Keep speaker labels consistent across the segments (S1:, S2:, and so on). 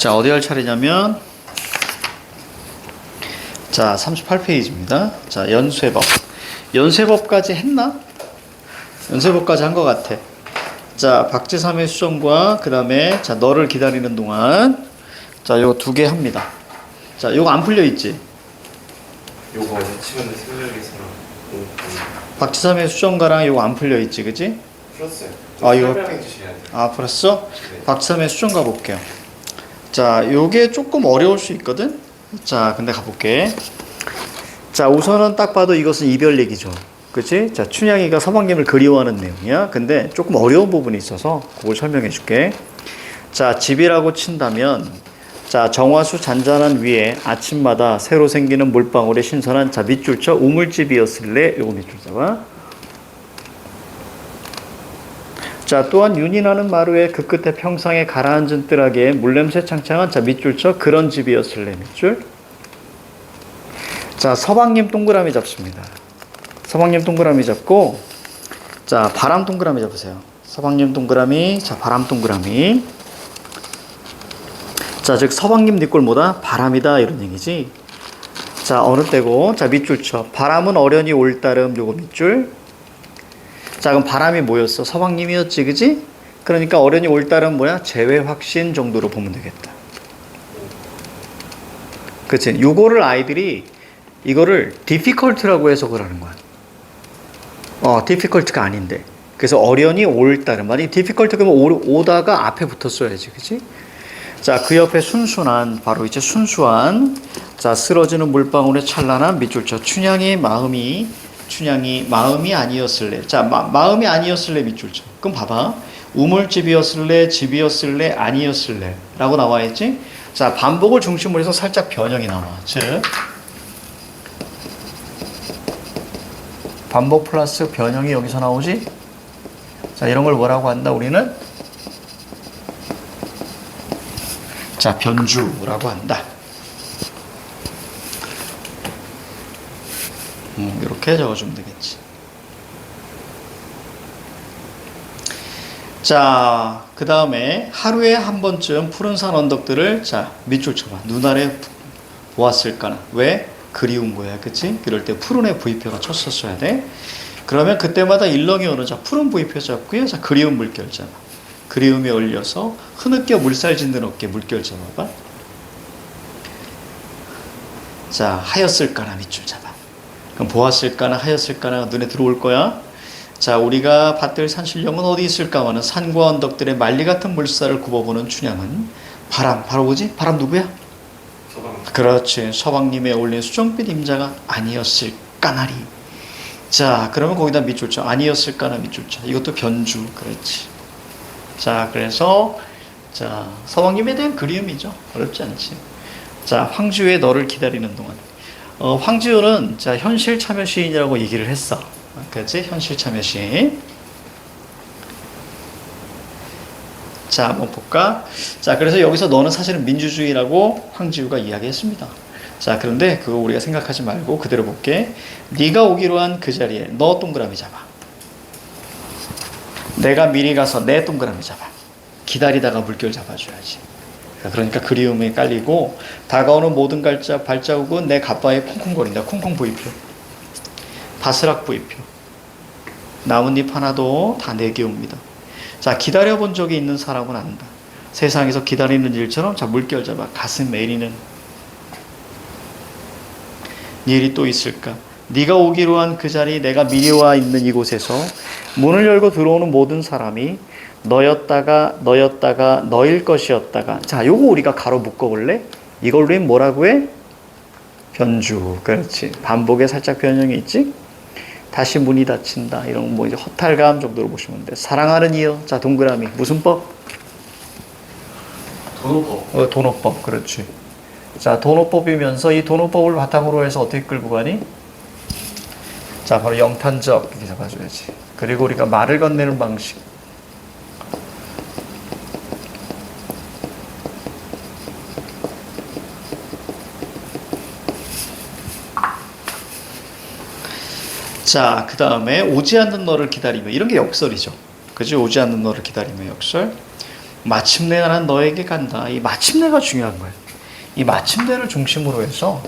S1: 자, 어디 할 차례냐면, 자, 38페이지입니다. 자, 연쇄법. 연쇄법까지 했나? 연쇄법까지 한 것 같아. 자, 박지삼의 수정과 그 다음에 자, 너를 기다리는 동안 자, 요거 두 개 합니다. 자, 요거 안 풀려 있지?
S2: 요거 어제 치면은 생각에서랑
S1: 박지삼의 수정과랑 요거 안 풀려 있지, 그치?
S2: 풀었어요.
S1: 아, 이거
S2: 설명해 주셔야 돼요.
S1: 아, 풀었어?
S2: 네.
S1: 박지삼의 수정과 볼게요. 자, 요게 조금 어려울 수 있거든? 자, 근데 가볼게. 자, 우선은 딱 봐도 이것은 이별 얘기죠. 그치? 자, 춘향이가 서방님을 그리워하는 내용이야. 근데 조금 어려운 부분이 있어서 그걸 설명해 줄게. 자, 집이라고 친다면, 자, 정화수 잔잔한 위에 아침마다 새로 생기는 물방울의 신선한, 자, 밑줄 쳐. 우물집이었을래? 요거 밑줄 잡아. 자, 또한 윤이 나는 마루에 그 끝에 평상에 가라앉은 뜰하게 물냄새 창창한, 자, 밑줄 쳐. 그런 집이었을래? 밑줄. 자, 서방님 동그라미 잡습니다. 서방님 동그라미 잡고, 자, 바람 동그라미 잡으세요. 서방님 동그라미, 자, 바람 동그라미. 자, 즉 서방님 네 꼴 뭐다? 바람이다 이런 얘기지. 자, 어느 때고, 자, 밑줄 쳐. 바람은 어련히 올 따름, 요거 밑줄. 자, 그럼 바람이 뭐였어? 서방님이었지, 그지? 그러니까 어련히 올 따름 뭐야? 재회 확신 정도로 보면 되겠다. 그치? 요거를 아이들이 이거를 difficult라고 해석을 하는 거야. difficult가 아닌데. 그래서 어련히 올 따름. 만약에 difficult 그러면 오다가 앞에 붙었어야지, 그치? 자, 그 옆에 순순한, 바로 이제 순수한, 자, 쓰러지는 물방울의 찬란한 밑줄 쳐. 춘향이 마음이 아니었을래. 자, 마음이 아니었을래 밑줄 쳐. 그럼 봐봐. 우물집이었을래, 집이었을래, 아니었을래. 라고 나와 있지? 자, 반복을 중심으로 해서 살짝 변형이 나와. 즉, 반복 플러스 변형이 여기서 나오지? 자, 이런 걸 뭐라고 한다, 우리는? 자, 변주라고 한다. 이렇게 적어주면 되겠지. 자, 그 다음에 하루에 한 번쯤 푸른 산 언덕들을, 자, 밑줄 쳐봐. 눈 아래 보았을까나. 왜? 그리운 거야, 그치? 그럴 때 푸른의 V표가 쳤었어야 돼. 그러면 그때마다 일렁이 오는, 자, 푸른 V표 잡고요. 자, 그리운 물결 잡아. 그리움에 올려서 흐느껴 물살 짓는 어깨 물결 잡아봐. 자, 하였을까나 밑줄 잡아. 그럼 보았을까나 하였을까나 눈에 들어올 거야. 자, 우리가 받들 산신령은 어디 있을까 하는 산과 언덕들의 말리 같은 물살을 굽어보는 춘향은 바람, 바로 뭐지? 바람 누구야?
S2: 서방.
S1: 그렇지. 서방님의 어울린 수정빛 임자가 아니었을까나리. 자, 그러면 거기다 밑줄 쳐. 아니었을까나 밑줄 쳐. 이것도 변주. 그렇지. 자, 그래서 자, 서방님에 대한 그리움이죠. 어렵지 않지. 자, 황지우의 너를 기다리는 동안. 황지우는 자, 현실 참여 시인이라고 얘기를 했어. 그렇지? 현실 참여 시인. 자, 한번 볼까? 자, 그래서 여기서 너는 사실은 민주주의라고 황지우가 이야기했습니다. 자, 그런데 그거 우리가 생각하지 말고 그대로 볼게. 네가 오기로 한 그 자리에 너 동그라미 잡아. 내가 미리 가서 내 동그라미 잡아. 기다리다가 물결 잡아줘야지. 그러니까 그리움에 깔리고 다가오는 모든 발자국은 내 갓바에 콩콩거린다. 콩콩 V표. 바스락 V표. 나뭇잎 하나도 다 내게 옵니다. 자, 기다려본 적이 있는 사람은 안다. 세상에서 기다리는 일처럼 자, 물결 잡아. 가슴 애리는 일이 또 있을까? 네가 오기로 한 그 자리 내가 미리 와 있는 이곳에서 문을 열고 들어오는 모든 사람이 너였다가 너일 것이었다가. 자, 요거 우리가 가로 묶어볼래? 이걸 우리는 뭐라고 해? 변주. 그렇지. 반복에 살짝 변형이 있지? 다시 문이 닫힌다. 이런 뭐 이제 허탈감 정도로 보시면 돼. 사랑하는 이여. 자, 동그라미. 무슨 법?
S2: 도노법.
S1: 도노법. 그렇지. 자, 도노법이면서 이 도노법을 바탕으로 해서 어떻게 끌고 가니? 자, 바로 영탄적 이렇게 잡아줘야지. 그리고 우리가 말을 건네는 방식. 자, 그 다음에 오지 않는 너를 기다리며. 이런 게 역설이죠. 그지? 오지 않는 너를 기다리며 역설. 마침내 나는 너에게 간다. 이 마침내가 중요한 거예요. 이 마침내를 중심으로 해서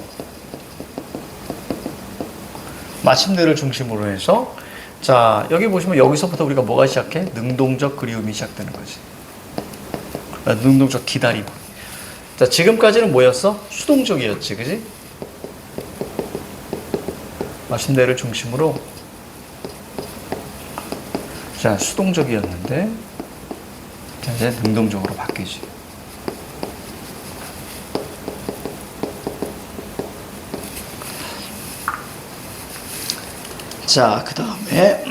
S1: 자, 여기 보시면 여기서부터 우리가 뭐가 시작해? 능동적 그리움이 시작되는 거지. 능동적 기다림. 자, 지금까지는 뭐였어? 수동적이었지, 그지? 마침내를 중심으로 자, 수동적이었는데 자, 이제 능동적으로 바뀌지. 자, 그 다음에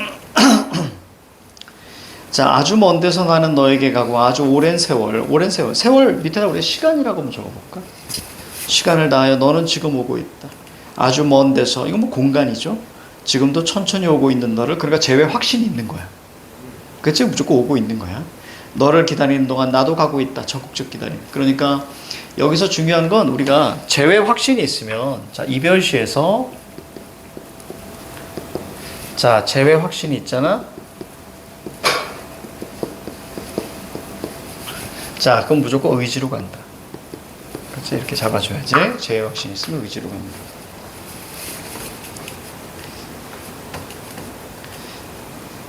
S1: 자, 아주 먼 데서 나는 너에게 가고 아주 오랜 세월 세월 밑에다 우리 시간이라고 한번 적어볼까? 시간을 다하여 너는 지금 오고 있다. 아주 먼 데서, 이건 뭐 공간이죠. 지금도 천천히 오고 있는 너를, 그러니까 제외 확신이 있는 거야. 그치? 무조건 오고 있는 거야. 너를 기다리는 동안 나도 가고 있다. 적극적 기다림. 그러니까 여기서 중요한 건 우리가 제외 확신이 있으면, 자, 이별시에서 자, 제외 확신이 있잖아. 자, 그럼 무조건 의지로 간다. 그렇지? 이렇게 잡아줘야지. 제외 확신이 있으면 의지로 갑니다.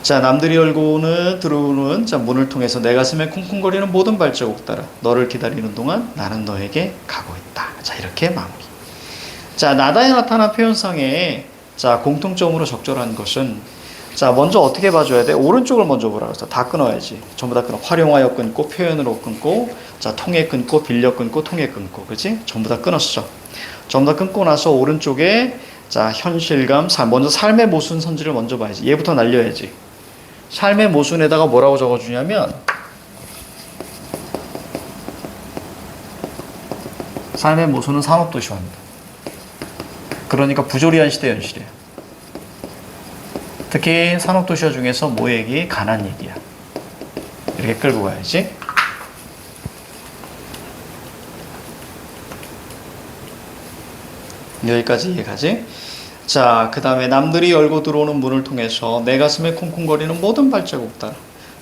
S1: 자, 남들이 열고는 들어오는 자, 문을 통해서 내 가슴에 쿵쿵거리는 모든 발자국 따라 너를 기다리는 동안 나는 너에게 가고 있다. 자, 이렇게 마무리. 자, 나다에 나타난 표현상에 자, 공통점으로 적절한 것은 자, 먼저 어떻게 봐줘야 돼? 오른쪽을 먼저 보라 그랬어. 다 끊어야지. 전부 다 끊어. 활용하여 끊고, 표현으로 끊고, 자, 통해 끊고, 빌려 끊고, 통해 끊고, 그치? 전부 다 끊었어. 전부 다 끊고 나서 오른쪽에 자, 현실감, 먼저 삶의 모순 선지를 먼저 봐야지. 얘부터 날려야지. 삶의 모순에다가 뭐라고 적어주냐면, 삶의 모순은 산업도시화입니다. 그러니까 부조리한 시대 현실이에요. 특히 산업도시화 중에서 뭐 얘기? 가난 얘기야. 이렇게 끌고 가야지. 여기까지 이해가지? 자, 그 다음에 남들이 열고 들어오는 문을 통해서 내 가슴에 쿵쿵거리는 모든 발자국 따라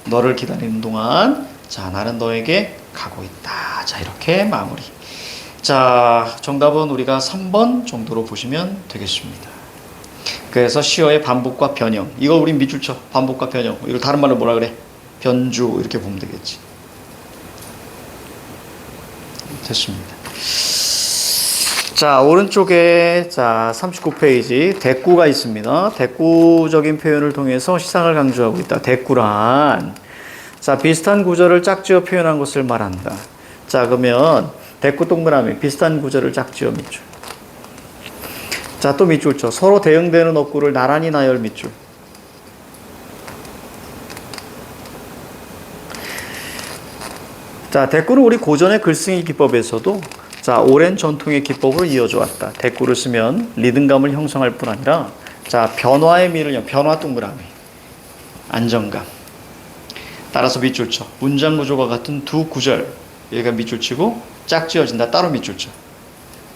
S1: 너를 기다리는 동안 자, 나는 너에게 가고 있다. 자, 이렇게 마무리. 자, 정답은 우리가 3번 정도로 보시면 되겠습니다. 그래서 시어의 반복과 변형. 이거 우린 밑줄 쳐. 반복과 변형. 이걸 다른 말로 뭐라 그래? 변주. 이렇게 보면 되겠지. 됐습니다. 자, 오른쪽에 자, 39페이지 대꾸가 있습니다. 대꾸적인 표현을 통해서 시상을 강조하고 있다. 대꾸란 자, 비슷한 구절을 짝지어 표현한 것을 말한다. 자, 그러면 대꾸 동그라미 비슷한 구절을 짝지어 밑줄. 자, 또 밑줄 쳐. 서로 대응되는 어구를 나란히 나열 밑줄. 자, 대꾸는 우리 고전의 글쓰기 기법에서도 자, 오랜 전통의 기법으로 이어져 왔다. 대꾸를 쓰면 리듬감을 형성할 뿐 아니라 자, 변화의 미를 변화 동그라미 안정감. 따라서 밑줄 쳐. 문장 구조가 같은 두 구절 여기가 밑줄 치고 짝 지어진다. 따로 밑줄 쳐.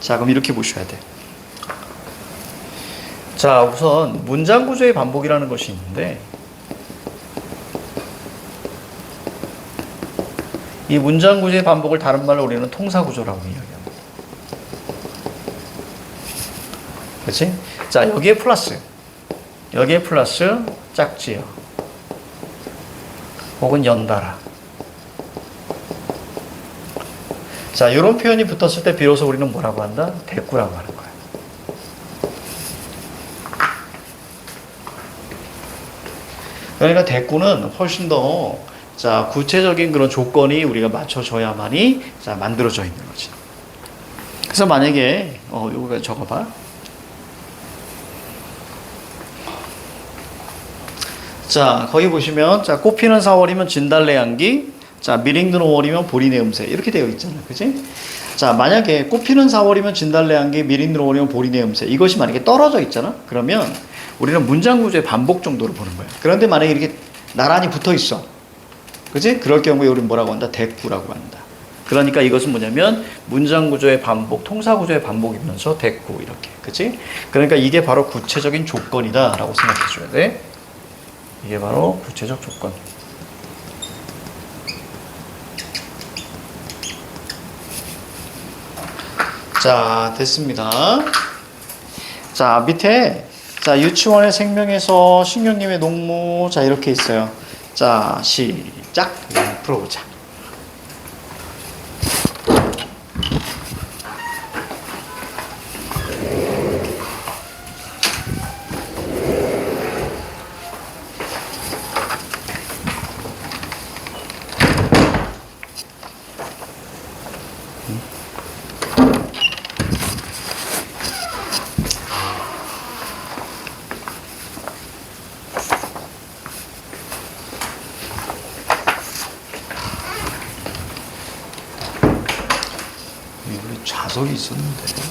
S1: 자, 그럼 이렇게 보셔야 돼. 자, 우선 문장 구조의 반복이라는 것이 있는데 이 문장 구조의 반복을 다른 말로 우리는 통사 구조라고 이야기합니다. 그렇지? 자, 여기에 플러스 짝지어 혹은 연달아. 자, 이런 표현이 붙었을 때 비로소 우리는 뭐라고 한다? 대꾸라고 하는 거야. 그러니까 대꾸는 훨씬 더 자, 구체적인 그런 조건이 우리가 맞춰져야만이 자, 만들어져 있는 거지. 그래서 만약에 요거 적어봐. 자, 거기 보시면 자, 꽃피는 4월이면 진달래 향기, 자, 미링든 5월이면 보리내 음새 이렇게 되어 있잖아, 그지? 자, 만약에 꽃피는 4월이면 진달래 향기, 미링든 5월이면 보리내 음새 이것이 만약에 떨어져 있잖아. 그러면 우리는 문장 구조의 반복 정도로 보는 거야. 그런데 만약에 이렇게 나란히 붙어 있어. 그지? 그럴 경우에 우리는 뭐라고 한다? 대꾸라고 한다. 그러니까 이것은 뭐냐면 문장 구조의 반복, 통사 구조의 반복이면서 대꾸 이렇게. 그지? 그러니까 이게 바로 구체적인 조건이다라고 생각해 줘야 돼. 이게 바로 구체적 조건. 자, 됐습니다. 자, 밑에 자, 유치원의 생명에서 신경님의 농무 자, 이렇게 있어요. 자, 시작. 풀어보자. 여기 자석이 있었는데.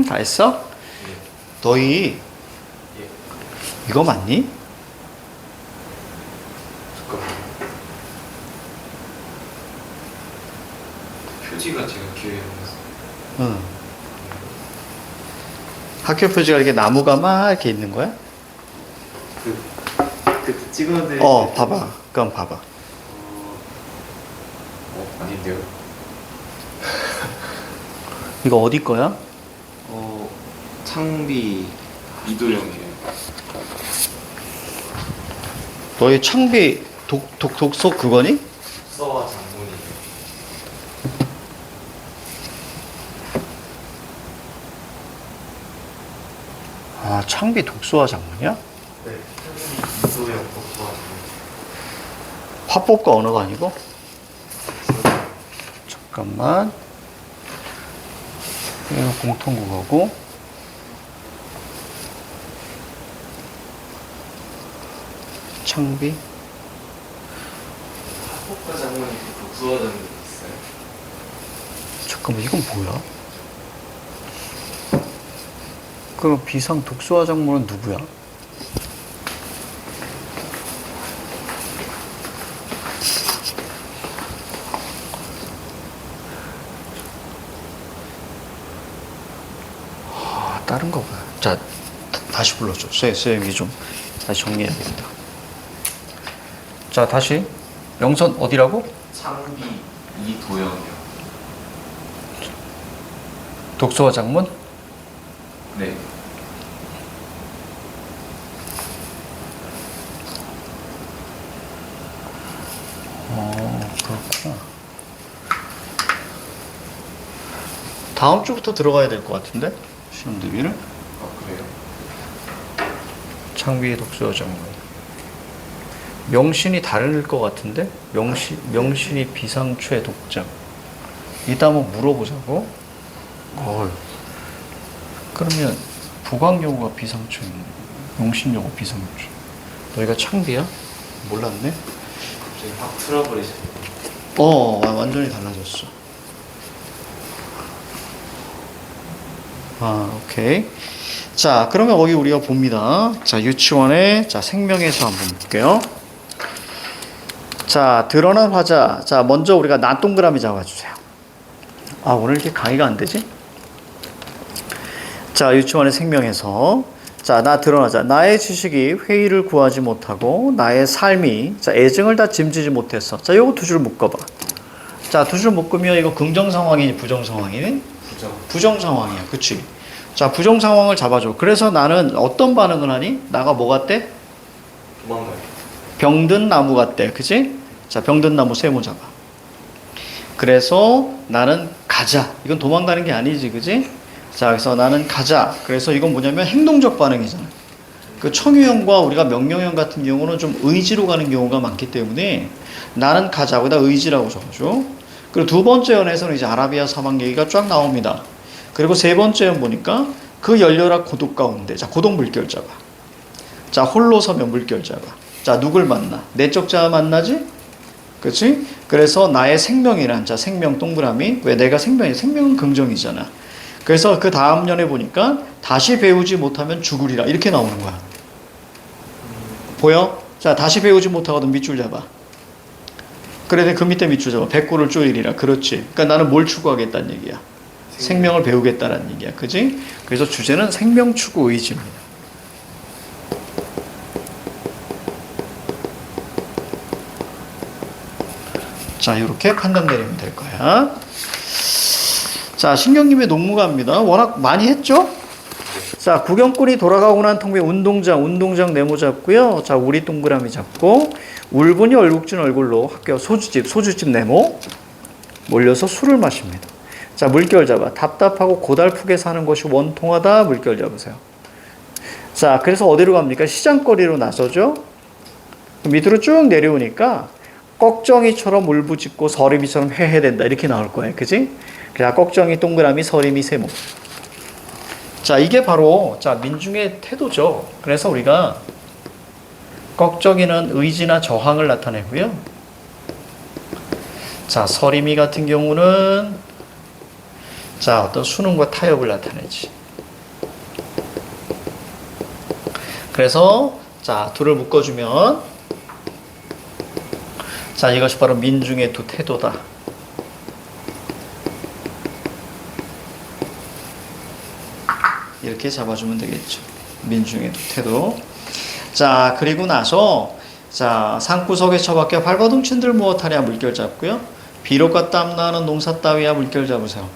S1: 다 했어?
S2: 예.
S1: 너희
S2: 예.
S1: 이거 맞니?
S2: 잠깐만요. 표지가 제가 기억에 남았어요.
S1: 응. 학교 표지가 이렇게 나무가 막 이렇게 있는 거야?
S2: 그 찍어내.
S1: 봐봐. 그럼 봐봐.
S2: 아닌데요?
S1: 이거 어디 거야?
S2: 창비 이도영이에요.
S1: 너희 창비 독서 그거니?
S2: 서와 장문이.
S1: 아, 창비 독서화 장문이야?
S2: 네. 창비 이도영 독서와 장문.
S1: 화법과 언어가 아니고? 잠깐만. 이거 공통국어고. 창비.
S2: 학법과 장문이 독서와 장문이 있어요.
S1: 잠깐만, 이건 뭐야? 그럼 비상 독서화 장문은 누구야? 다른 거 봐요. 자, 다시 불러줘. 쌤이 좀 다시 정리해야겠다. 자, 다시. 명선 어디라고?
S2: 창비 이도영이요.
S1: 독서와 장문?
S2: 네.
S1: 그렇구나. 다음 주부터 들어가야 될 것 같은데? 시험 대비를?
S2: 그래요?
S1: 창비 독서와 장문. 명신이 다를 것 같은데? 명신이 비상최 독장. 이따 한번 물어보자고. 그러면 부강여고가 비상최, 명신여고 비상최. 너희가 창비야? 몰랐네?
S2: 갑자기 확 틀어버리시네.
S1: 완전히 달라졌어. 오케이. 자, 그러면 거기 우리가 봅니다. 자, 유치원의 자, 생명에서 한번 볼게요. 자, 드러난 화자. 자, 먼저 우리가 나 동그라미 잡아주세요. 아, 오늘 이렇게 강의가 안 되지? 자, 유치원의 생명에서. 자, 나 드러나자. 나의 지식이 회의를 구하지 못하고, 나의 삶이, 자, 애증을 다 짐지지 못했어. 자, 요거 두 줄 묶어봐. 자, 두 줄 묶으면 이거 긍정 상황이니, 부정 상황이니? 부정 상황이야. 그치? 자, 부정 상황을 잡아줘. 그래서 나는 어떤 반응을 하니? 나가 뭐 같대?
S2: 도망가요.
S1: 병든 나무 같대. 그치? 자, 병든 나무 세모 잡아. 그래서 나는 가자. 이건 도망가는 게 아니지. 그치? 자, 그래서 나는 가자. 그래서 이건 뭐냐면 행동적 반응이잖아. 그 청유형과 우리가 명령형 같은 경우는 좀 의지로 가는 경우가 많기 때문에 나는 가자. 거기다 의지라고 적어줘. 그리고 두 번째 연에서는 이제 아라비아 사막 얘기가 쫙 나옵니다. 그리고 세 번째 연 보니까 그 열렬한 고독 가운데. 자, 고독 물결 잡아. 자, 홀로 서면 물결 잡아. 자, 누굴 만나? 내적 자아 만나지? 그치? 그래서 나의 생명이란 자, 생명 동그라미. 왜 내가 생명이? 생명은 긍정이잖아. 그래서 그 다음 년에 보니까 다시 배우지 못하면 죽으리라. 이렇게 나오는 거야. 보여? 자, 다시 배우지 못하거든 밑줄 잡아. 그래, 그 밑에 밑줄 잡아. 백구를 쪼이리라. 그렇지. 그러니까 나는 뭘 추구하겠다는 얘기야? 생명을 배우겠다는 얘기야. 그지? 그래서 주제는 생명 추구 의지입니다. 자, 이렇게 판단 내리면 될 거야. 자, 신경님의 농무가입니다. 워낙 많이 했죠? 자, 구경꾼이 돌아가고 난 통에 운동장 네모 잡고요. 자, 우리 동그라미 잡고, 울분이 얼룩진 얼굴로 학교 소주집 네모 몰려서 술을 마십니다. 자, 물결 잡아. 답답하고 고달프게 사는 것이 원통하다. 물결 잡으세요. 자, 그래서 어디로 갑니까? 시장거리로 나서죠. 밑으로 쭉 내려오니까 꺽정이처럼 울부짖고 서림이처럼 회해된다. 이렇게 나올 거예요. 그지? 자, 꺽정이 동그라미, 서림이 세모. 자, 이게 바로 자, 민중의 태도죠. 그래서 우리가 꺽정이는 의지나 저항을 나타내고요. 자, 서림이 같은 경우는 자, 어떤 수능과 타협을 나타내지. 그래서 자, 둘을 묶어주면 자, 이것이 바로 민중의 두 태도다. 이렇게 잡아주면 되겠죠. 민중의 두 태도. 자, 그리고 나서 자, 산구석에 처박혀 발버둥친들 무엇하랴 물결 잡고요. 비록과 땀나는 농사 따위야 물결 잡으세요.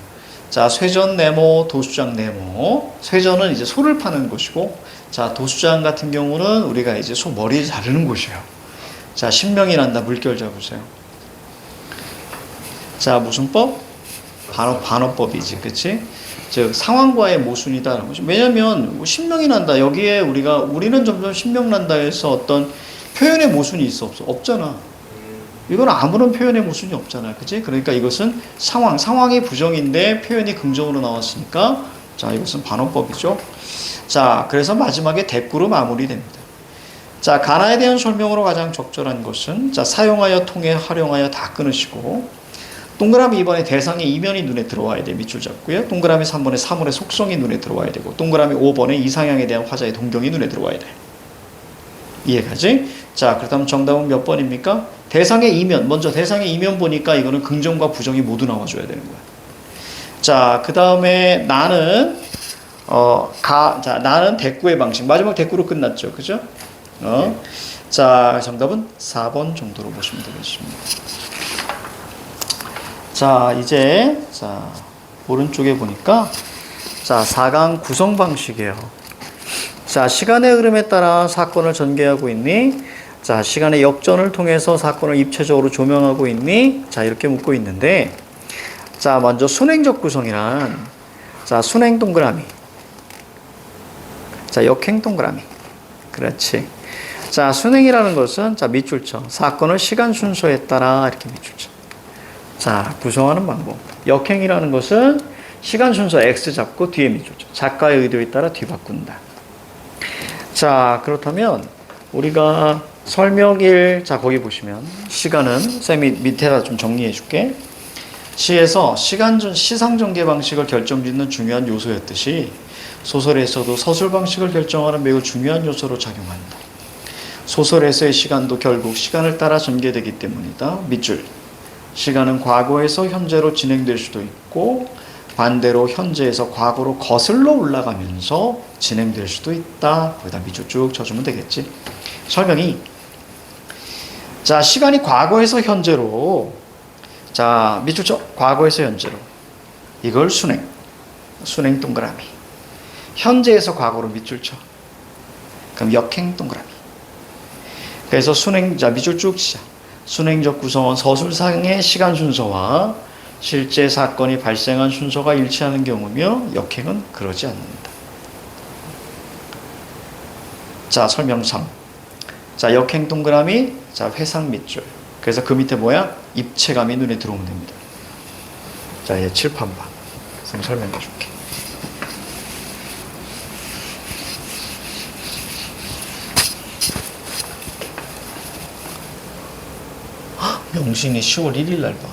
S1: 자, 쇠전 네모, 도수장 네모. 쇠전은 이제 소를 파는 곳이고, 자, 도수장 같은 경우는 우리가 이제 소 머리 자르는 곳이에요. 자, 신명이 난다. 물결 잡으세요. 자, 무슨 법? 반어법이지. 그치? 즉, 상황과의 모순이다라는 거죠. 왜냐면, 신명이 난다. 여기에 우리는 점점 신명 난다 해서 어떤 표현의 모순이 있어, 없어? 없잖아. 이건 아무런 표현의 모순이 없잖아요. 그치? 그러니까 이것은 상황이 부정인데 표현이 긍정으로 나왔으니까, 자, 이것은 반어법이죠. 자, 그래서 마지막에 대꾸로 마무리됩니다. 자, 가나에 대한 설명으로 가장 적절한 것은, 자, 사용하여, 통해, 활용하여 다 끊으시고, 동그라미 2번에 대상의 이면이 눈에 들어와야 돼. 밑줄 잡고요. 동그라미 3번에 사물의 속성이 눈에 들어와야 되고, 동그라미 5번에 이상향에 대한 화자의 동경이 눈에 들어와야 돼. 이해가지? 자, 그렇다면 정답은 몇 번입니까? 대상의 이면. 먼저 대상의 이면 보니까 이거는 긍정과 부정이 모두 나와줘야 되는 거야. 자, 그 다음에 나는, 자, 나는 대꾸의 방식. 마지막 대꾸로 끝났죠. 그죠? 자, 정답은 4번 정도로 보시면 되겠습니다. 자, 이제, 자, 오른쪽에 보니까, 자, 4강 구성 방식이에요. 자, 시간의 흐름에 따라 사건을 전개하고 있니? 자, 시간의 역전을 통해서 사건을 입체적으로 조명하고 있니? 자, 이렇게 묻고 있는데, 자, 먼저 순행적 구성이란, 자, 순행 동그라미. 자, 역행 동그라미. 그렇지. 자, 순행이라는 것은, 자, 밑줄 쳐. 사건을 시간 순서에 따라 이렇게 밑줄 쳐. 자, 구성하는 방법. 역행이라는 것은 시간 순서 X 잡고 뒤에 밑줄 쳐. 작가의 의도에 따라 뒤바꾼다. 자, 그렇다면 우리가 설명 1, 자, 거기 보시면 시간은 쌤이 밑에다 좀 정리해 줄게. 시에서 시상 전개 방식을 결정짓는 중요한 요소였듯이 소설에서도 서술 방식을 결정하는 매우 중요한 요소로 작용한다. 소설에서의 시간도 결국 시간을 따라 전개되기 때문이다. 밑줄. 시간은 과거에서 현재로 진행될 수도 있고 반대로 현재에서 과거로 거슬러 올라가면서 진행될 수도 있다. 거기다 밑줄 쭉 쳐주면 되겠지. 설명이 자 시간이 과거에서 현재로 자 밑줄 쳐 과거에서 현재로 이걸 순행 동그라미 현재에서 과거로 밑줄 쳐 그럼 역행 동그라미 그래서 자 밑줄 쭉 치자 순행적 구성은 서술상의 시간 순서와 실제 사건이 발생한 순서가 일치하는 경우며 역행은 그러지 않는다. 자 설명 3. 자 역행 동그라미 자 회상 밑줄 그래서 그 밑에 뭐야? 입체감이 눈에 들어오면 됩니다. 자 얘 칠판 봐. 선생님 설명해 줄게. 명신이 10월 1일 날 봐.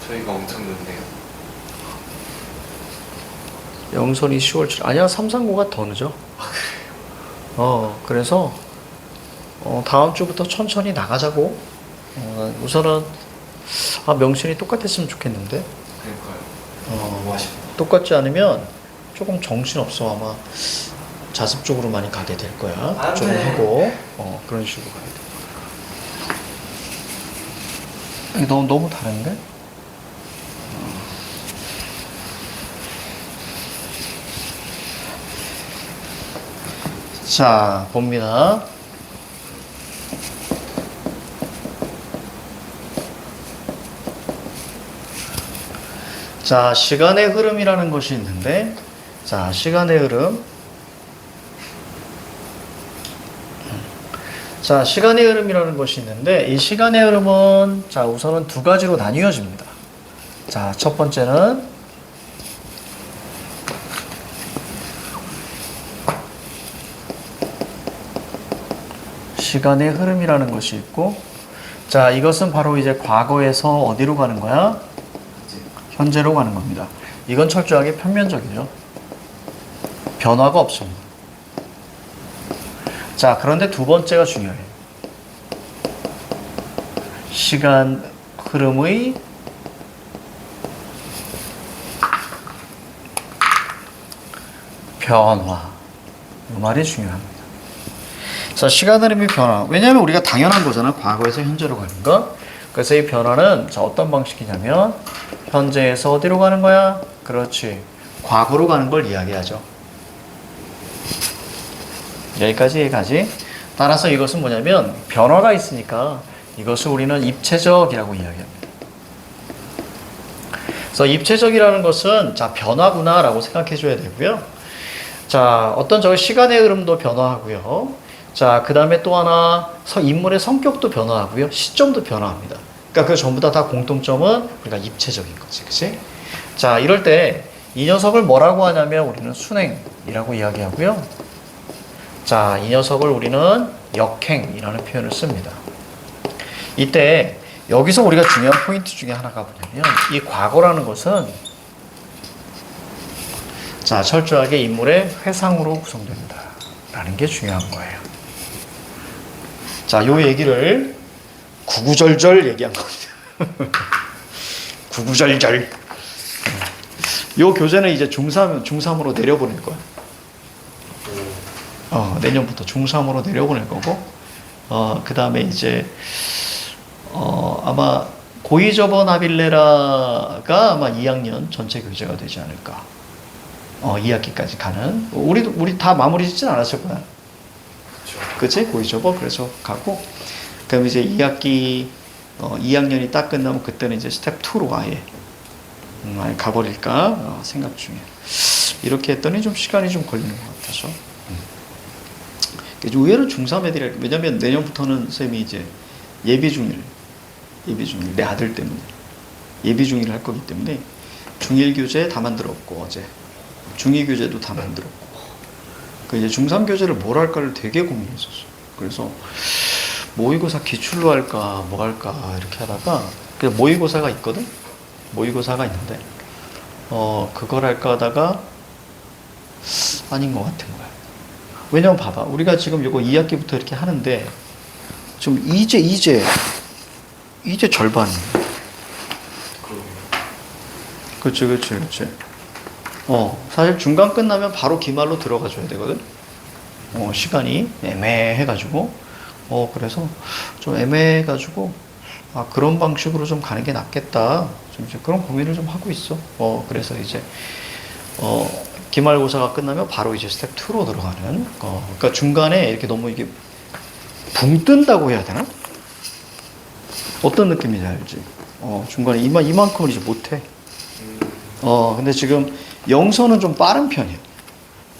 S2: 저희가 엄청 늦네요.
S1: 영선이 10월 7일. 아니야, 339가 더 늦어. 그래서, 다음 주부터 천천히 나가자고. 우선은, 명신이 똑같았으면 좋겠는데.
S2: 그러니까요. 너무 아쉽다.
S1: 똑같지 않으면 조금 정신없어. 아마 자습적으로 많이 가게 될 거야.
S2: 안
S1: 좀
S2: 돼.
S1: 하고, 그런 식으로 가야 돼. 너무 다른데? 자, 봅니다. 자, 시간의 흐름이라는 것이 있는데, 자, 시간의 흐름. 자, 시간의 흐름이라는 것이 있는데, 이 시간의 흐름은, 자, 우선은 두 가지로 나뉘어집니다. 자, 첫 번째는, 시간의 흐름이라는 것이 있고, 자, 이것은 바로 이제 과거에서 어디로 가는 거야? 현재로 가는 겁니다. 이건 철저하게 평면적이죠. 변화가 없습니다. 자, 그런데 두 번째가 중요해요. 시간 흐름의 변화. 이 말이 중요합니다. 자, 시간 흐름의 변화. 왜냐하면 우리가 당연한 거잖아. 과거에서 현재로 가는 거. 그래서 이 변화는 자, 어떤 방식이냐면 현재에서 어디로 가는 거야? 그렇지. 과거로 가는 걸 이야기하죠. 여기까지. 따라서 이것은 뭐냐면 변화가 있으니까 이것을 우리는 입체적이라고 이야기합니다. 그래서 입체적이라는 것은 자, 변화구나라고 생각해 줘야 되고요. 자, 어떤 저기 시간의 흐름도 변화하고요. 자, 그 다음에 또 하나 인물의 성격도 변화하고요. 시점도 변화합니다. 그러니까 그 전부 다 공통점은 우리가 입체적인 거지. 그치? 자, 이럴 때 이 녀석을 뭐라고 하냐면 우리는 순행이라고 이야기하고요. 자, 이 녀석을 우리는 역행이라는 표현을 씁니다. 이때 여기서 우리가 중요한 포인트 중에 하나가 뭐냐면 이 과거라는 것은 자, 철저하게 인물의 회상으로 구성된다 라는 게 중요한 거예요. 자, 요 얘기를 구구절절 얘기한 겁니다. 구구절절. 요 교재는 이제 중3으로 내려보낼 거야. 내년부터 중3으로 내려보낼 거고, 그 다음에 이제, 아마 고이저버 나빌레라가 아마 2학년 전체 교재가 되지 않을까. 2학기까지 가는. 우리 다 마무리 짓진 않았을 거야. 그치? 고이저버. 그래서 가고, 그 다음에 이제 2학년이 딱 끝나면 그때는 이제 스텝 2로 아예 가버릴까 생각 중이에요. 이렇게 했더니 좀 시간이 좀 걸리는 것 같아서. 의외로 중3 애들이, 왜냐면 내년부터는 쌤이 이제 예비 중일, 내 아들 때문에 예비 중일을 할 거기 때문에 중1 교재 다 만들었고, 어제 중2 교재도 다 만들었고, 그 이제 중3 교재를 뭘 할까를 되게 고민했었어. 그래서 모의고사 기출로 할까 뭐 할까 이렇게 하다가 모의고사가 있거든. 모의고사가 있는데 그걸 할까 하다가 아닌 것 같은 거야. 왜냐면 봐봐. 우리가 지금 이거 2학기부터 이렇게 하는데, 지금 이제 절반. 그렇지. 사실 중간 끝나면 바로 기말로 들어가줘야 되거든. 시간이 애매해가지고. 그래서 좀 애매해가지고, 그런 방식으로 좀 가는 게 낫겠다. 좀 이제 그런 고민을 좀 하고 있어. 그래서 이제, 기말고사가 끝나면 바로 이제 스텝 2로 들어가는, 그러니까 중간에 이렇게 너무 이게 붕 뜬다고 해야 되나? 어떤 느낌인지 알지? 중간에 이만큼을 이제 못해. 근데 지금 영서는 좀 빠른 편이야.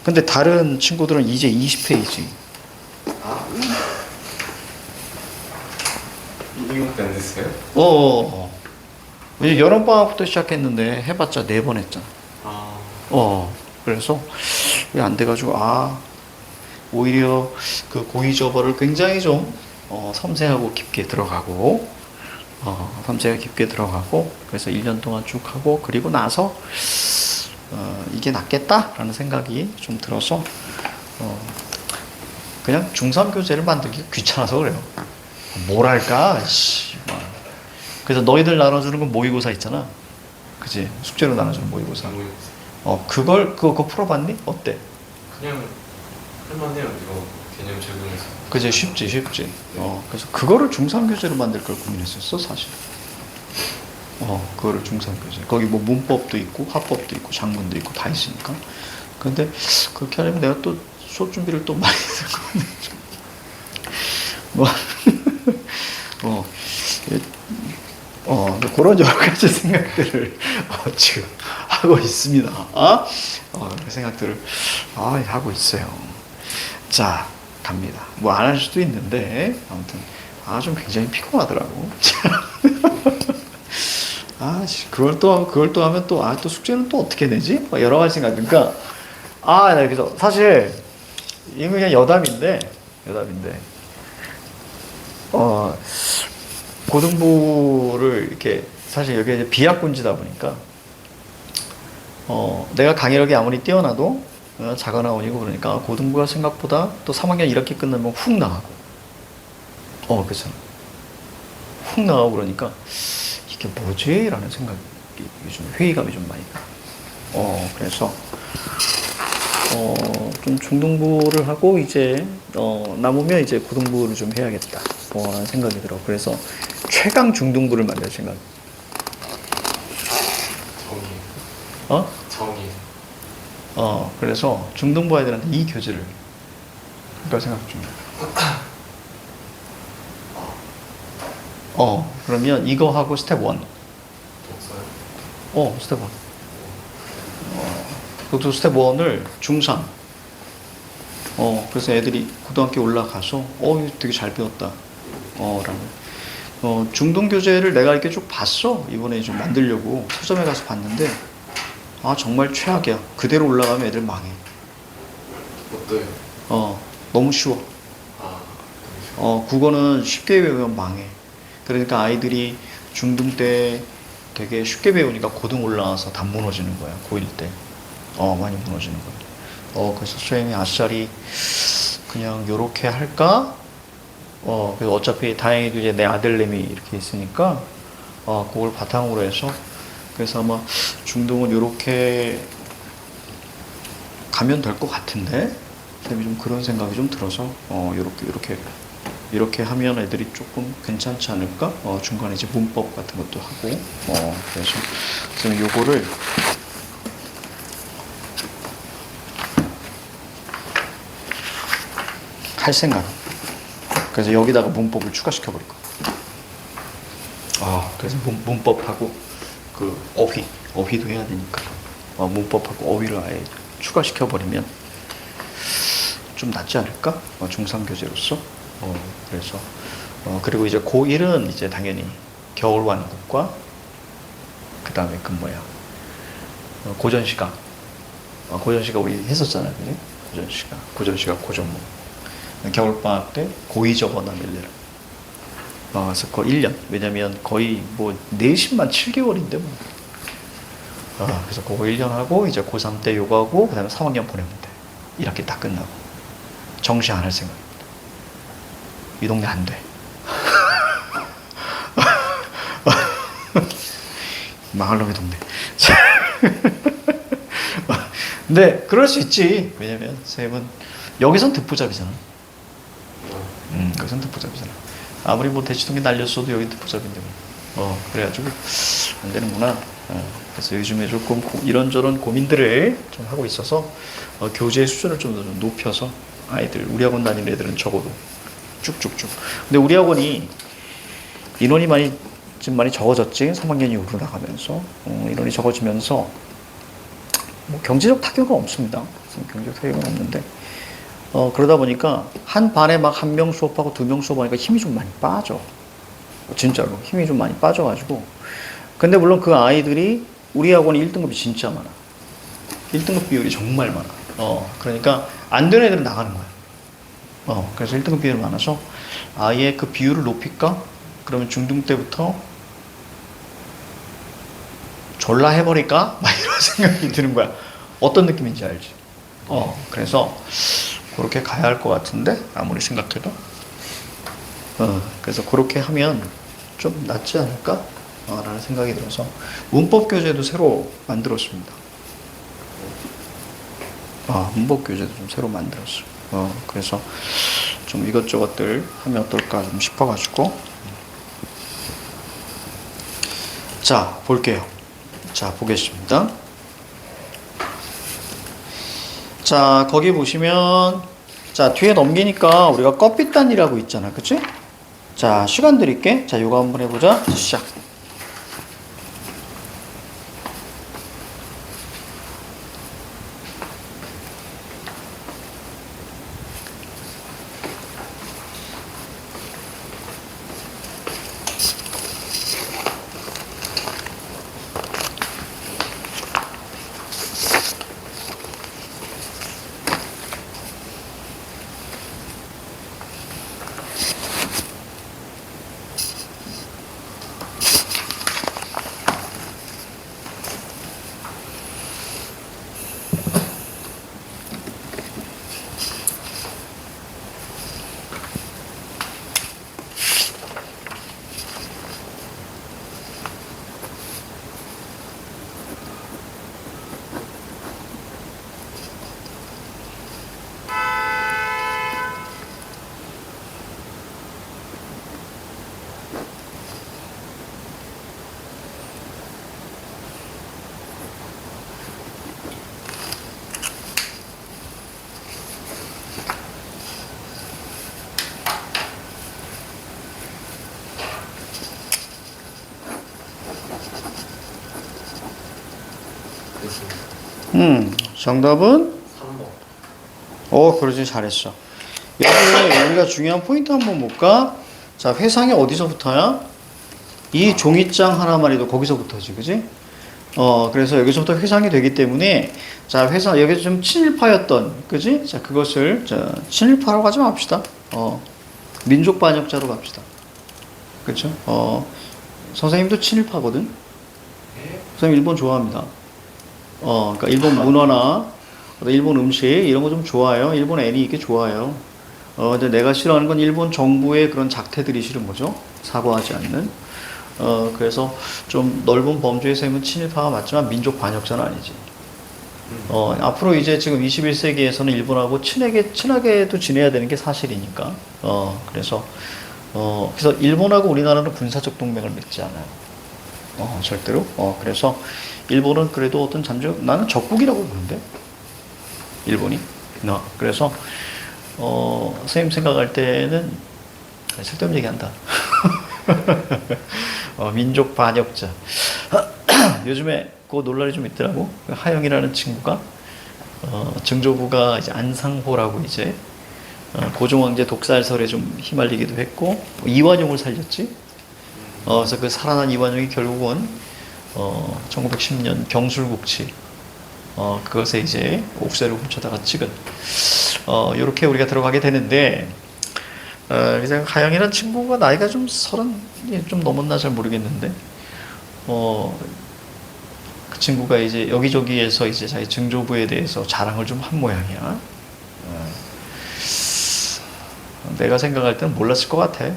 S1: 근데 다른 친구들은 이제 20페이지.
S2: 이거밖에 안 됐어요?
S1: 이제 여름방학부터 시작했는데 해봤자 4번 했잖아. 그래서 왜 안 돼가지고, 오히려 그 고의저버를 굉장히 좀, 섬세하고 깊게 들어가고, 그래서 1년 동안 쭉 하고, 그리고 나서, 이게 낫겠다라는 생각이 좀 들어서, 그냥 중3 교재를 만들기 귀찮아서 그래요. 뭘 할까? 그래서 너희들 나눠주는 건 모의고사 있잖아. 그치? 숙제로 나눠주는 모의고사. 그거 풀어봤니? 어때?
S2: 그냥 할만해요. 이거 개념 적용해서.
S1: 그치? 쉽지. 그래서 그거를 중3 교재로 만들 걸 고민했었어, 사실. 그거를 중3 교재. 거기 뭐 문법도 있고, 화법도 있고, 작문도 있고, 다 있으니까. 근데 그렇게 하려면 내가 또 수업 준비를 또 많이 해야 되거든. 그런 여러 가지 생각들을 지금 하고 있습니다. 그 생각들을 하고 있어요. 자, 갑니다. 뭐 안 할 수도 있는데 아무튼 좀 굉장히 피곤하더라고. 그걸 또 하면 또 숙제는 또 어떻게 내지? 여러 가지 생각. 그러니까 그래서 사실 이거 그냥 여담인데. 고등부를 이렇게 사실 여기 이제 비학군지다 보니까 내가 강의력이 아무리 뛰어나도 자가나온이고 그러니까 고등부가 생각보다 또 3학년 1학기 끝나면 훅 나가고 그렇잖아. 훅 나가고 그러니까 이게 뭐지? 라는 생각이 좀 회의감이 좀 많이 나. 그래서 좀 중등부를 하고 이제 남으면 이제 고등부를 좀 해야겠다 라는 생각이 들어. 그래서 최강 중등부를 만들 생각.
S2: 정의.
S1: 그래서 중등부 아이들한테 이 교재를 그러니까 생각 중. 그러면 이거 하고 스텝 1. 스텝 1. 그것도 스텝 1을 중3. 그래서 애들이 고등학교 올라가서, 이거 되게 잘 배웠다. 라는. 중등 교재를 내가 이렇게 쭉 봤어. 이번에 좀 만들려고 서점에 가서 봤는데, 정말 최악이야. 그대로 올라가면 애들 망해.
S2: 어때요?
S1: 너무 쉬워. 국어는 쉽게 배우면 망해. 그러니까 아이들이 중등 때 되게 쉽게 배우니까 고등 올라와서 다 무너지는 거야. 고1 때. 많이 무너지는 거야. 그래서 쌤이 아싸리 그냥 요렇게 할까? 그래서 어차피 다행히도 이제 내 아들내미 이렇게 있으니까, 그걸 바탕으로 해서, 그래서 아마 중등은 요렇게 가면 될 것 같은데? 쌤이 좀 그런 생각이 좀 들어서, 이렇게 하면 애들이 조금 괜찮지 않을까? 중간에 이제 문법 같은 것도 하고, 그래서 쌤이 요거를 할 생각. 그래서 여기다가 문법을 추가시켜 버릴 거야. 그래서 문법하고 그 어휘도 해야 되니까 문법하고 어휘를 아예 추가시켜 버리면 좀 낫지 않을까? 중3 교재로서. 그래서 그리고 이제 고1은 이제 당연히 겨울 완국과 그 다음에 고전 시각. 고전 시각 우리 했었잖아요, 그지? 고전 시각 고전문. 겨울방학 때 고의적어나 멜레라. 그래서 그거 1년. 왜냐면 거의 뭐 내신만 7개월인데 뭐. 그래서 그거 1년 하고 이제 고3 때 요거하고 그 다음에 3학년 보내면 돼. 1학기 다 끝나고. 정시 안 할 생각입니다. 이 동네 안 돼. 망할 놈의 동네. 근데 그럴 수 있지. 왜냐면 쌤은 여기선 듣보잡이잖아. 여기선 듣보잡이잖아. 아무리 뭐 대치동에 날렸어도 여기 듣보잡인데 뭐. 그래가지고 안 되는구나. 그래서 요즘에 조금 이런저런 고민들을 좀 하고 있어서 교재의 수준을 좀 더 높여서 아이들, 우리 학원 다니는 애들은 적어도 쭉쭉쭉. 근데 우리 학원이 인원이 지금 많이 적어졌지. 3학년 이후로 나가면서 인원이 적어지면서 뭐 경제적 타격은 없습니다. 경제적 타격은 없는데 그러다 보니까 한 반에 막 한 명 수업하고 2명 수업하니까 힘이 좀 많이 빠져. 진짜로 힘이 좀 많이 빠져가지고. 근데 물론 그 아이들이 우리 학원이 1등급이 진짜 많아. 1등급 비율이 정말 많아. 그러니까 안 되는 애들은 나가는 거야. 그래서 1등급 비율이 많아서 아예 그 비율을 높일까? 그러면 중등 때부터 졸라 해버릴까? 막 이런 생각이 드는 거야. 어떤 느낌인지 알지? 그래서 그렇게 가야 할 것 같은데 아무리 생각해도 그래서 그렇게 하면 좀 낫지 않을까? 라는 생각이 들어서 문법 교재도 새로 만들었습니다. 문법 교재도 좀 새로 만들었어요. 그래서 좀 이것저것들 하면 어떨까 좀 싶어가지고. 자, 볼게요. 자, 보겠습니다. 자, 거기 보시면, 자, 뒤에 넘기니까 우리가 껍빗단이라고 있잖아. 그치? 자, 시간 드릴게. 자, 요거 한번 해보자. 시작. 정답은?
S2: 3번.
S1: 그러지, 잘했어. 여기가 중요한 포인트 한번 볼까? 자, 회상이 어디서부터야? 이 종이장 하나만 해도 거기서부터지, 그지? 그래서 여기서부터 회상이 되기 때문에, 자, 여기서 좀 친일파였던, 그지? 자, 그것을, 자, 친일파로 가지 맙시다. 민족 반역자로 갑시다. 그쵸? 선생님도 친일파거든? 선생님 일본 좋아합니다. 그러니까 일본 문화나 일본 음식 이런 거 좀 좋아해요. 일본 애니 이게 좋아요. 근데 내가 싫어하는 건 일본 정부의 그런 작태들이 싫은 거죠. 사과하지 않는. 그래서 좀 넓은 범주의 셈은 친일파가 맞지만 민족 반역자는 아니지. 앞으로 이제 지금 21세기에서는 일본하고 친하게도 지내야 되는 게 사실이니까. 그래서 일본하고 우리나라는 군사적 동맹을 맺지 않아요. 절대로. 그래서 일본은 그래도 어떤 나는 적국이라고 보는데, 일본이. 그래서, 선생님 생각할 때는, 쓸데없는 얘기 한다. 민족 반역자. 요즘에 그 논란이 좀 있더라고. 하영이라는 친구가, 증조부가 이제 안상호라고 이제, 고종황제 독살설에 좀 휘말리기도 했고, 이완용을 살렸지. 그래서 그 살아난 이완용이 결국은 1910년 경술국치 그것에 이제 옥새를 훔쳐다가 찍은 이렇게 우리가 들어가게 되는데 이제 하영이라는 친구가 나이가 좀 30이 좀 넘었나 잘 모르겠는데 그 친구가 이제 여기저기에서 이제 자기 증조부에 대해서 자랑을 좀 한 모양이야. 내가 생각할 때는 몰랐을 것 같아.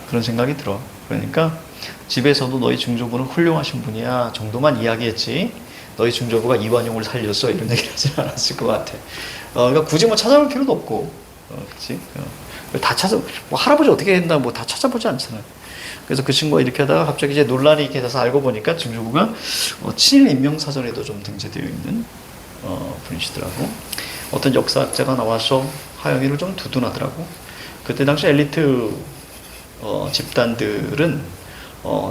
S1: 그런 생각이 들어. 그러니까 집에서도 너희 증조부는 훌륭하신 분이야 정도만 이야기했지 너희 증조부가 이완용을 살렸어 이런 얘기를 하지 않았을 것 같아. 그러니까 굳이 뭐 찾아볼 필요도 없고, 그렇지? 다 찾아, 뭐 할아버지 어떻게 했나 뭐 다 찾아보지 않잖아. 그래서 그 친구가 이렇게 하다가 갑자기 이제 논란이 이렇게 돼서 알고 보니까 증조부가 친일 인명사전에도 좀 등재되어 있는 분이시더라고. 어떤 역사학자가 나와서 하영이를 좀 두둔하더라고. 그때 당시 엘리트 집단들은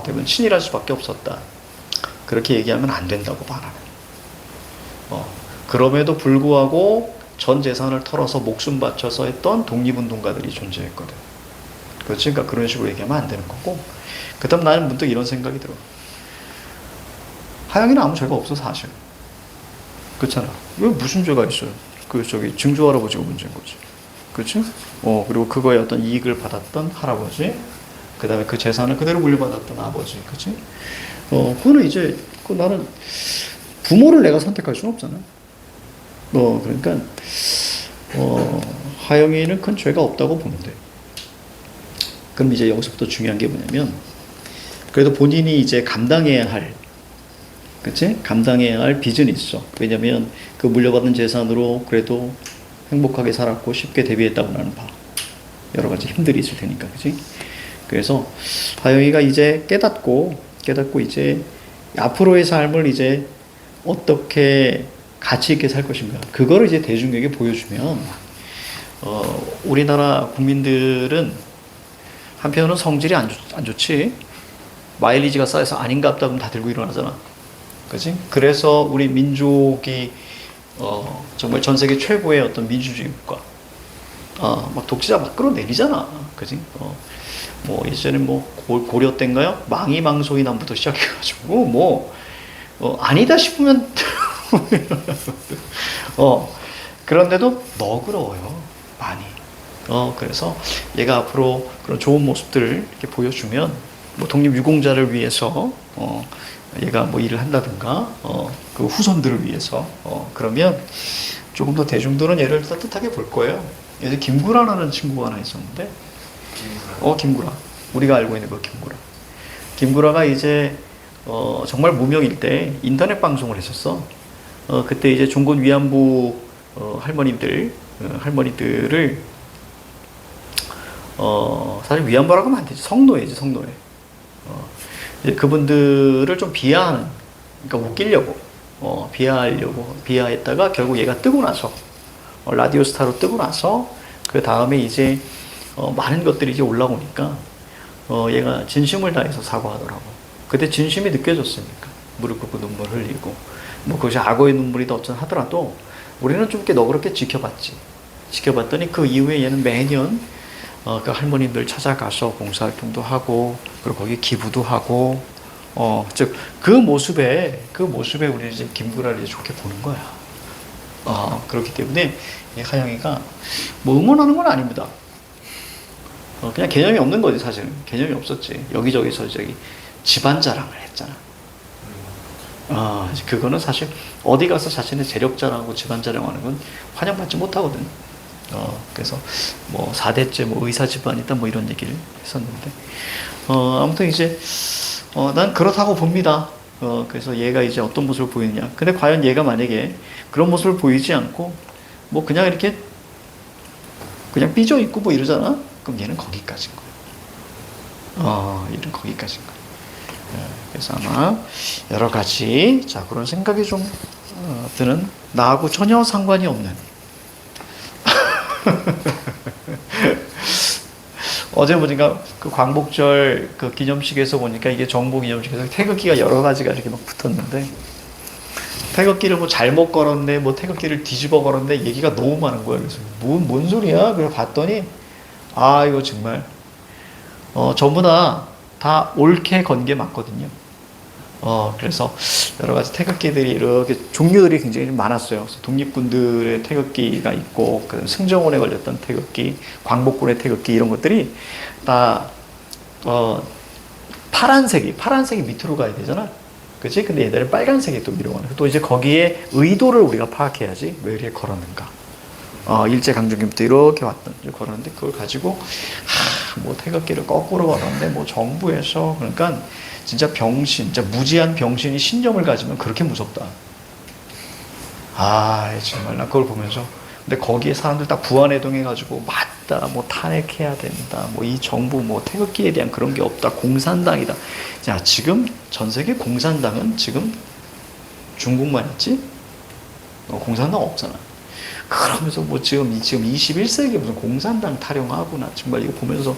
S1: 대부분 친일할 수밖에 없었다. 그렇게 얘기하면 안 된다고 말하는. 그럼에도 불구하고 전 재산을 털어서 목숨 바쳐서 했던 독립운동가들이 존재했거든. 그렇지? 그러니까 그런 식으로 얘기하면 안 되는 거고. 그 다음 나는 문득 이런 생각이 들어. 하영이는 아무 죄가 없어, 사실. 그렇잖아. 왜 무슨 죄가 있어요? 증조 할아버지가 문제인 거지. 그렇지? 그리고 그거에 어떤 이익을 받았던 할아버지, 그 다음에 그 재산을 그대로 물려받았던 아버지, 그렇지? 그거는 이제, 나는 부모를 내가 선택할 수는 없잖아. 그러니까, 하영이는 큰 죄가 없다고 보는데. 그럼 이제 여기서부터 중요한 게 뭐냐면, 그래도 본인이 이제 감당해야 할, 그치? 감당해야 할 빚은 있어. 왜냐면 그 물려받은 재산으로 그래도 행복하게 살았고 쉽게 대비했다고 나는 봐. 여러 가지 힘들이 있을 테니까, 그치? 그래서 하영이가 이제 깨닫고 이제 앞으로의 삶을 이제 어떻게 가치 있게 살 것인가. 그거를 이제 대중에게 보여주면, 우리나라 국민들은 한편으로는 성질이 안 좋지. 마일리지가 쌓여서 아닌갑다 그러면 다 들고 일어나잖아. 그치? 그래서 우리 민족이, 정말 전 세계 최고의 어떤 민주주의 국가. 막 독재자 막 끌어내리잖아. 그치? 뭐, 예전에 뭐, 고려 때인가요? 망이망소이 남부터 시작해가지고, 아니다 싶으면, 그런데도 너그러워요. 많이. 그래서 얘가 앞으로 그런 좋은 모습들을 이렇게 보여주면, 뭐, 독립유공자를 위해서, 얘가 뭐 일을 한다든가, 그 후손들을 위해서, 그러면 조금 더 대중들은 얘를 따뜻하게 볼 거예요. 예전에 김구라라는 친구가 하나 있었는데, 김구라. 우리가 알고 있는 그 김구라. 김구라가 이제, 정말 무명일 때 인터넷 방송을 했었어. 그때 이제 종군 위안부, 할머니들을, 사실 위안부라고 하면 안 되지. 성노예지, 성노예. 이제 그분들을 좀 비하하는, 그러니까 웃기려고, 비하했다가 결국 얘가 뜨고 나서, 라디오 스타로 뜨고 나서, 그 다음에 이제, 많은 것들이 이제 올라오니까, 얘가 진심을 다해서 사과하더라고. 그때 진심이 느껴졌으니까. 무릎 꿇고 눈물 흘리고, 뭐 그것이 악어의 눈물이다 어쩌하더라도, 우리는 좀 이렇게 너그럽게 지켜봤더니 그 이후에 얘는 매년, 그 할머님들 찾아가서 봉사활동도 하고, 그리고 거기 기부도 하고, 즉, 그 모습에 우리는 이제 김구라를 좋게 보는 거야. 그렇기 때문에, 하영이가 뭐 응원하는 건 아닙니다. 그냥 개념이 없는 거지, 사실은. 개념이 없었지. 여기저기서 집안 자랑을 했잖아. 그거는 사실 어디 가서 자신의 재력 자랑하고 집안 자랑하는 건 환영받지 못하거든. 그래서 뭐 4대째 뭐 의사 집안이다 뭐 이런 얘기를 했었는데, 아무튼 이제 난 그렇다고 봅니다. 그래서 얘가 이제 어떤 모습을 보이느냐. 근데 과연 얘가 만약에 그런 모습을 보이지 않고 뭐 그냥 이렇게 그냥 삐져 있고 뭐 이러잖아. 그럼 얘는 거기까지인 거야. 얘는 거기까지인 거야. 그래서 아마 여러 가지 그런 생각이 좀 드는, 나하고 전혀 상관이 없는 어제 보니까 그 광복절 그 기념식에서 보니까 이게 정부 기념식에서 태극기가 여러 가지가 이렇게 막 붙었는데, 태극기를 뭐 잘못 걸었네, 뭐 태극기를 뒤집어 걸었네, 얘기가 너무 많은 거예요. 그래서 뭔 소리야? 그래서 봤더니 이거 정말 전부 다 옳게 건 게 맞거든요. 그래서 여러 가지 태극기들이 이렇게 종류들이 굉장히 좀 많았어요. 그래서 독립군들의 태극기가 있고, 그 승정원에 걸렸던 태극기, 광복군의 태극기, 이런 것들이 다, 파란색이 밑으로 가야 되잖아. 그치? 근데 얘들은 빨간색이 또 위로 가는. 또 이제 거기에 의도를 우리가 파악해야지. 왜 이렇게 걸었는가. 일제 강점기부터 이렇게 왔던 걸었는데 그걸 가지고 뭐 태극기를 거꾸로 걸었는데 뭐 정부에서 그러니까 진짜 병신, 진짜 무지한 병신이 신념을 가지면 그렇게 무섭다. 정말 나 그걸 보면서 근데 거기에 사람들 딱 부안해동해가지고 맞다, 뭐 탄핵해야 된다, 뭐 이 정부 뭐 태극기에 대한 그런 게 없다, 공산당이다. 자, 지금 전 세계 공산당은 지금 중국만 있지? 공산당 없잖아. 그러면서 뭐 지금 21세기에 무슨 공산당 타령하구나. 정말 이거 보면서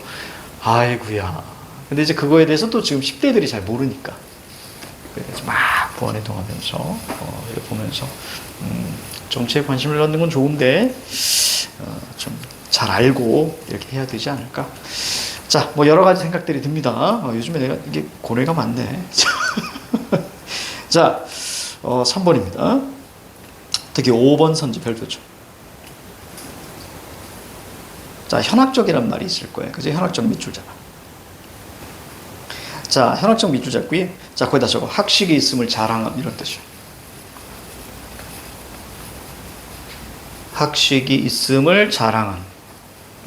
S1: 아이고야. 근데 이제 그거에 대해서 또 지금 10대들이 잘 모르니까. 그래서 막 부안해동하면서 이렇게 보면서 정치에 관심을 갖는 건 좋은데 좀 잘 알고 이렇게 해야 되지 않을까. 자, 뭐 여러 가지 생각들이 듭니다. 요즘에 내가 이게 고뇌가 많네. 자, 3번입니다. 특히 5번 선지 별표죠. 자, 현학적이란 말이 있을 거예요. 그죠? 현학적 밑줄잖아. 자, 현학적 밑줄 잡고요. 자, 거기다 적어. 학식이 있음을 자랑함. 이런 뜻이요. 학식이 있음을 자랑함.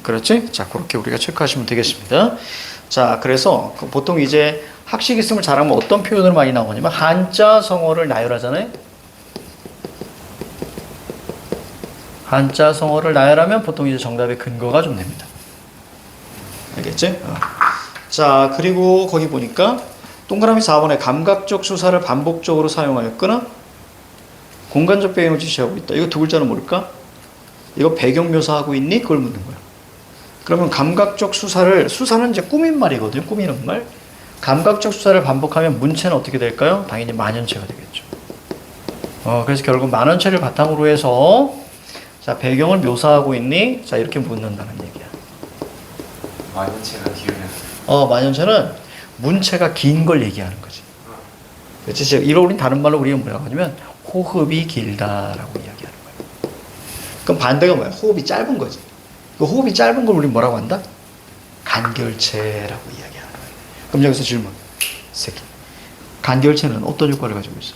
S1: 그렇지? 자, 그렇게 우리가 체크하시면 되겠습니다. 자, 그래서 보통 이제 학식이 있음을 자랑하면 어떤 표현으로 많이 나오냐면 한자 성어를 나열하잖아요. 한자 성어를 나열하면 보통 이제 정답의 근거가 좀 됩니다. 알겠지? 자, 그리고 거기 보니까 동그라미 4번에 감각적 수사를 반복적으로 사용하였거나 공간적 배경을 지시하고 있다. 이거 두 글자는 뭘까? 이거 배경 묘사하고 있니? 그걸 묻는 거야. 그러면 감각적 수사는 이제 꾸민 말이거든요. 꾸미는 말. 감각적 수사를 반복하면 문체는 어떻게 될까요? 당연히 만연체가 되겠죠. 그래서 결국 만연체를 바탕으로 해서 자, 배경을 묘사하고 있니? 자, 이렇게 묻는다는 얘기야.
S3: 만연체가 길면
S1: 만연체는 문체가 긴 걸 얘기하는 거지. 그렇지? 이걸 우린 다른 말로 우리가 뭐라고 하냐면 호흡이 길다라고 이야기하는 거예요. 그럼 반대가 뭐야? 호흡이 짧은 거지. 그 호흡이 짧은 걸 우리 뭐라고 한다? 간결체라고 이야기하는 거예요. 그럼 여기서 질문. 새끼. 간결체는 어떤 효과를 가지고 있어?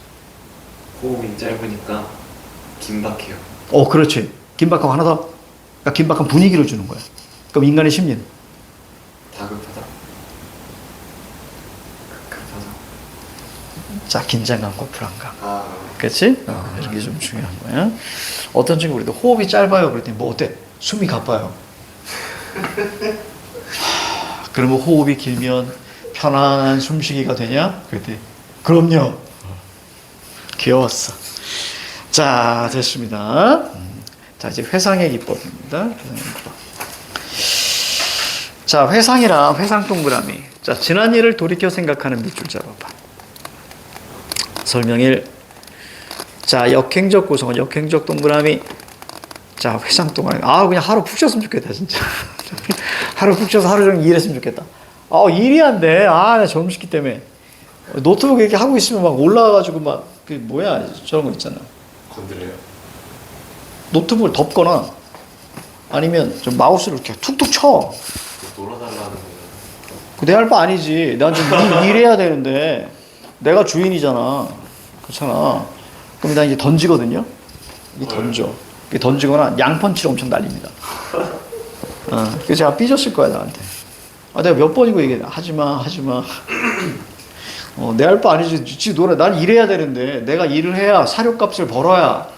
S3: 호흡이 짧으니까 긴박해요.
S1: 그렇지. 긴박하고 하나 더. 그러니까 긴박한 분위기를 주는 거야. 그럼 인간의 심리는?
S3: 다급하다. 급하다.
S1: 자, 긴장감과 불안감. 그렇지? 이런 게 좀 중요한 거야. 어떤 친구 우리도 호흡이 짧아요. 그랬더니 뭐 어때? 숨이 가빠요. 그러면 호흡이 길면 편안한 숨쉬기가 되냐? 그랬더니 그럼요. 귀여웠어. 자, 됐습니다. 자, 이제 회상의 기법입니다. 회상의 기법. 자, 회상이랑 회상 동그라미. 자, 지난 일을 돌이켜 생각하는 밑줄 잡아봐. 설명 1. 자, 역행적 구성은 역행적 동그라미. 자, 회상 동그라미. 그냥 하루 푹 쉬었으면 좋겠다, 진짜. 하루 푹 쉬어서 하루 종일 일했으면 좋겠다. 일이 안 돼. 나 젊은시기 때문에. 노트북 이렇게 하고 있으면 막 올라와가지고 막, 그 뭐야, 저런 거 있잖아.
S3: 건드려요?
S1: 노트북을 덮거나 아니면 좀 마우스를 이렇게 툭툭 쳐.
S3: 놀아달라는 거는
S1: 내 할 바 아니지. 난 지금 일해야 되는데 내가 주인이잖아. 그렇잖아. 그럼 난 이제 던지거든요. 이 던져. 던지거나 양펀치를 엄청 날립니다. 그래서 제가 삐졌을 거야 나한테. 내가 몇 번이고 얘기해. 하지마. 내 할 바 아니지. 지 놀아. 난 일해야 되는데 내가 일을 해야 사료값을 벌어야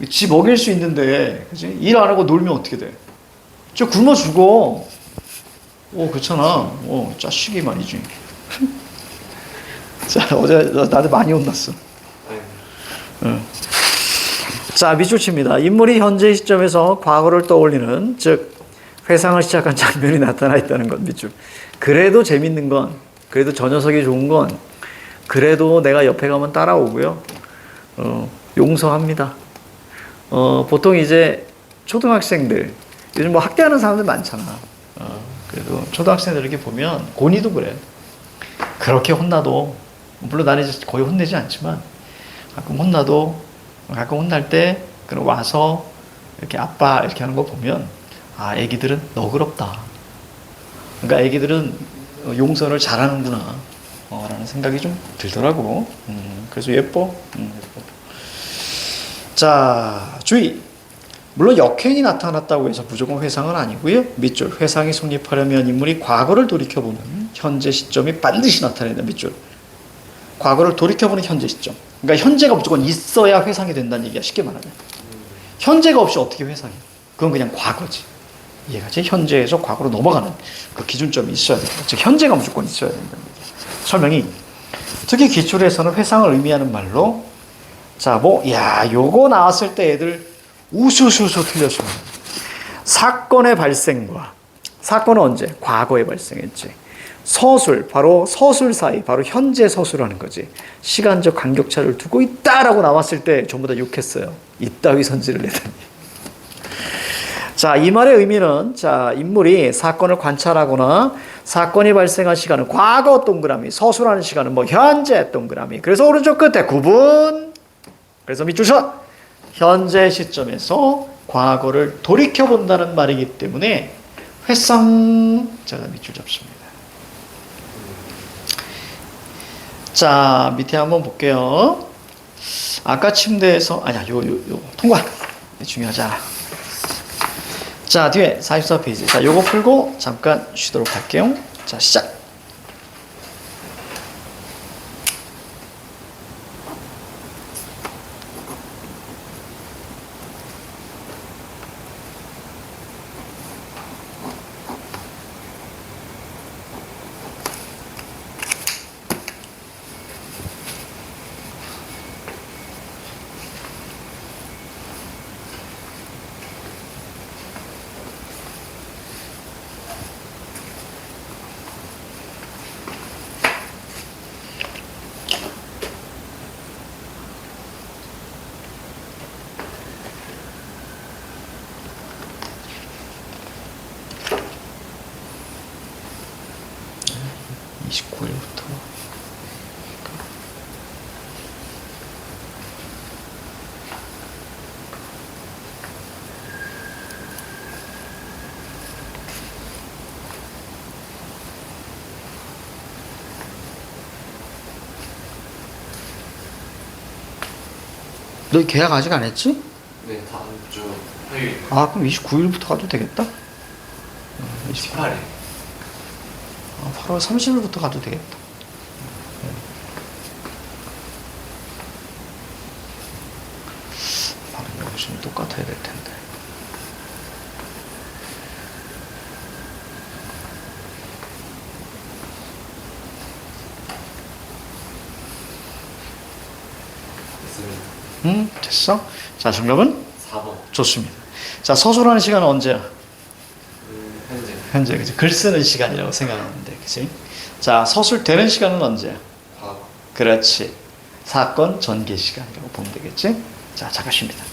S1: 지 먹일 수 있는데, 그치? 일 안 하고 놀면 어떻게 돼? 저 굶어 죽어. 그렇잖아. 짜식이 말이지. 자, 어제 나한테 많이 혼났어. 자, 밑줄칩니다. 인물이 현재 시점에서 과거를 떠올리는, 즉 회상을 시작한 장면이 나타나 있다는 것. 밑줄. 그래도 재밌는 건, 그래도 저 녀석이 좋은 건, 그래도 내가 옆에 가면 따라오고요. 용서합니다. 보통 이제 초등학생들, 요즘 뭐 학대하는 사람들 많잖아. 그래도 초등학생들 이렇게 보면, 고니도 그래. 그렇게 혼나도, 물론 나는 이제 거의 혼내지 않지만, 가끔 혼날 때, 그럼 와서, 이렇게 아빠, 이렇게 하는 거 보면, 애기들은 너그럽다. 그러니까 애기들은 용서를 잘하는구나. 라는 생각이 좀 들더라고. 그래서 예뻐. 예뻐. 자, 주의. 물론 역행이 나타났다고 해서 무조건 회상은 아니고요. 밑줄 회상이 성립하려면 인물이 과거를 돌이켜보는 현재 시점이 반드시 나타나야 된다. 밑줄 과거를 돌이켜보는 현재 시점. 그러니까 현재가 무조건 있어야 회상이 된다는 얘기야. 쉽게 말하면 현재가 없이 어떻게 회상해? 그건 그냥 과거지. 이해가지? 현재에서 과거로 넘어가는 그 기준점이 있어야 된다. 즉 현재가 무조건 있어야 된다는 얘기야. 설명이 특히 기출에서는 회상을 의미하는 말로 요거 나왔을 때 애들 우수수수 틀렸습니다. 사건의 발생과 사건은 언제? 과거에 발생했지. 서술, 바로 서술 사이, 바로 현재 서술하는 거지. 시간적 간격차를 두고 있다라고 나왔을 때 전부 다 욕했어요. 이따위 선지를 내다니. 자, 이 말의 의미는 인물이 사건을 관찰하거나 사건이 발생한 시간은 과거 동그라미, 서술하는 시간은 현재 동그라미. 그래서 오른쪽 끝에 구분. 그래서 밑줄 쳐. 현재 시점에서 과거를 돌이켜본다는 말이기 때문에 회상. 자, 밑줄 잡습니다. 자, 밑에 한번 볼게요. 아까 침대에서 요 통과. 중요하잖아. 자, 뒤에 44페이지. 자, 요거 풀고 잠깐 쉬도록 할게요. 자, 시작. 너 계약 아직 안 했지?
S3: 네, 다음 주 화요일
S1: 아, 그럼 29일부터 가도 되겠다.
S3: 18일.
S1: 8월 30일부터 가도 되겠다. 발음 여기서는 똑같아야 될 텐데.
S3: 됐습니다.
S1: 됐어? 자, 정답은?
S3: 4번.
S1: 좋습니다. 자, 서술하는 시간은 언제야?
S3: 현재.
S1: 현재, 그치? 글 쓰는 시간이라고 생각하면 돼, 그치? 자, 서술되는 시간은 언제야?
S3: 과거.
S1: 그렇지. 사건 전개 시간이라고 보면 되겠지? 자, 잠깐 쉽니다.